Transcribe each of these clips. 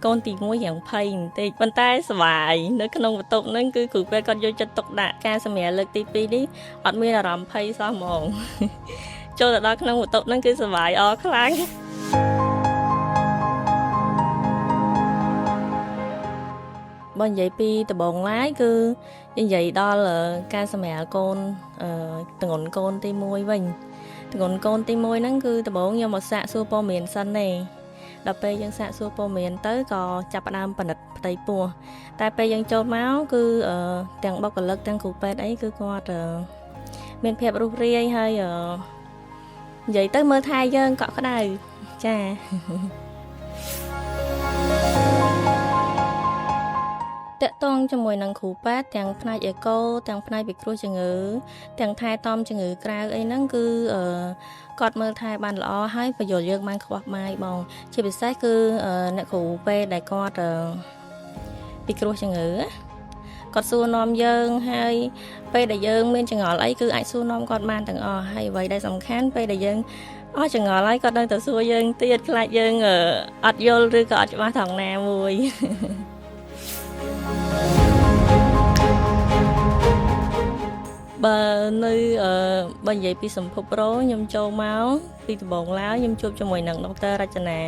កូនទី1យ៉ាងភ័យបន្តិចប៉ុន្តែសប្បាយនៅក្នុងបន្ទប់ហ្នឹងគឺគ្រូពេទ្យគាត់យកចិត្តទុកដាក់ការសម្រាលលើកទី2នេះអត់មានអារម្មណ៍ភ័យសោះហ្មងចូលទៅដល់ក្នុងបន្ទប់ហ្នឹងគឺសប្បាយអរខ្លាំងបើនិយាយពីដំបងឡាយគឺនិយាយដល់ការសម្រាលកូនទងន់កូនទី1វិញទងន់កូនទី1ហ្នឹងគឺដំបងខ្ញុំមកសាកសួរព័ត៌មានសិនទេដល់ពេលយើងសាកសួរព័ត៌មានទៅក៏ចាប់ផ្ដើមពិនិត្យផ្ទៃពោះតែពេលយើងចូលមកគឺទាំងបុគ្គលិកទាំងគ្រូពេទ្យអីគឺគាត់មានភាពរុះរាយហើយនិយាយទៅមើលថែយើងកក់ក្ដៅចាតកតងជាមួយនឹងគ្រូពេទ្យទាំងផ្នែកអេកូទាំងផ្នែកពិគ្រោះជំងឺទាំងថែទាំជំងឺក្រៅអីហ្នឹងគឺគាត់មើលថែបានល្អហើយបញ្យល់យើងបានខ្វះបាយបងជាពិសេសគឺអ្នកគ្រូពេទ្យដែលគាត់ពិគ្រោះជំងឺគាត់សួរនាំយើងហើយពេលដែលយើងមានចង្អល់អីគឺអាចសួរនាំគាត់បានទាំងអស់ហើយអ្វីដែលសំខាន់ពេលដែលយើងអស់ចង្អល់ហើយគាត់នៅតែសួរយើងទៀតខ្លាចយើងអត់យល់ឬក៏អត់ច្បាស់ថងណាមួយបើនៅបើនិយាយពីសម្ភពរោខ្ញុំចូលមកពីដំបងឡើយខ្ញុំជួបជាមួយនឹងដុកទ័ររចនា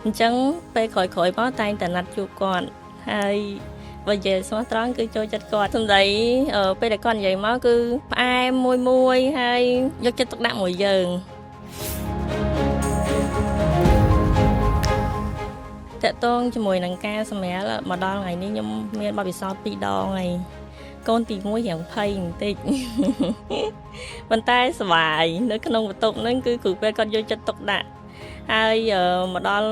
អញ្ចឹងពេលក្រោយៗមកតែងតែណាត់ជួបគាត់ហើយបើនិយាយស្មោះត្រង់គឺចូលចិត្តគាត់សំដីពេលដែលគាត់និយាយមកគឺផ្អែមមួយហើយយកចិត្តទុកដាក់មួយយើងតកតងជាមួយនឹងការសម្រាលមកដល់ថ្ងៃនេះខ្ញុំមានបទពិសោធន៍2ដងហើយកូនទី1យ៉ាងភ័យបន្តិចប៉ុន្តែសប្បាយនៅក្នុងបន្ទប់ហ្នឹងគឺគ្រូពេទ្យគាត់យកចិត្តទុកដាក់ហើយមកដល់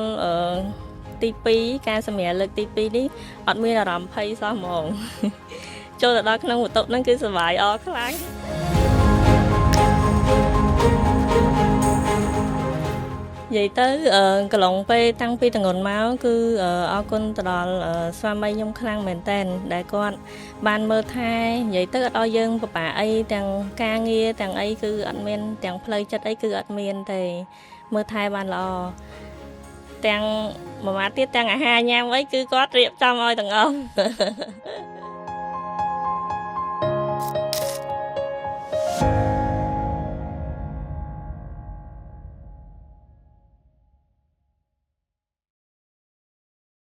ទី2ការសម្រាលលើកទី2នេះអត់មានអារម្មណ៍ភ័យសោះហ្មងចូលទៅដល់ក្នុងបន្ទប់ហ្នឹងគឺសប្បាយអរខ្លាំងនិយាយទៅកន្លងពេលតាំងពីតងន់មកគឺអរគុណទៅដល់ស្វាមីខ្ញុំខ្លាំងមែនតើដែលគាត់បានមើលថែនិយាយទៅអត់ឲ្យយើងពិបាកអីទាំងការងារទាំងអីគឺអត់មានទាំងផ្លូវចិត្តអីគឺអត់មានទេមើលថែបានល្អទាំងមួយម៉ាត់ទៀតទាំងអាហារញ៉ាំអីគឺគាត់រៀបចំឲ្យទាំងអស់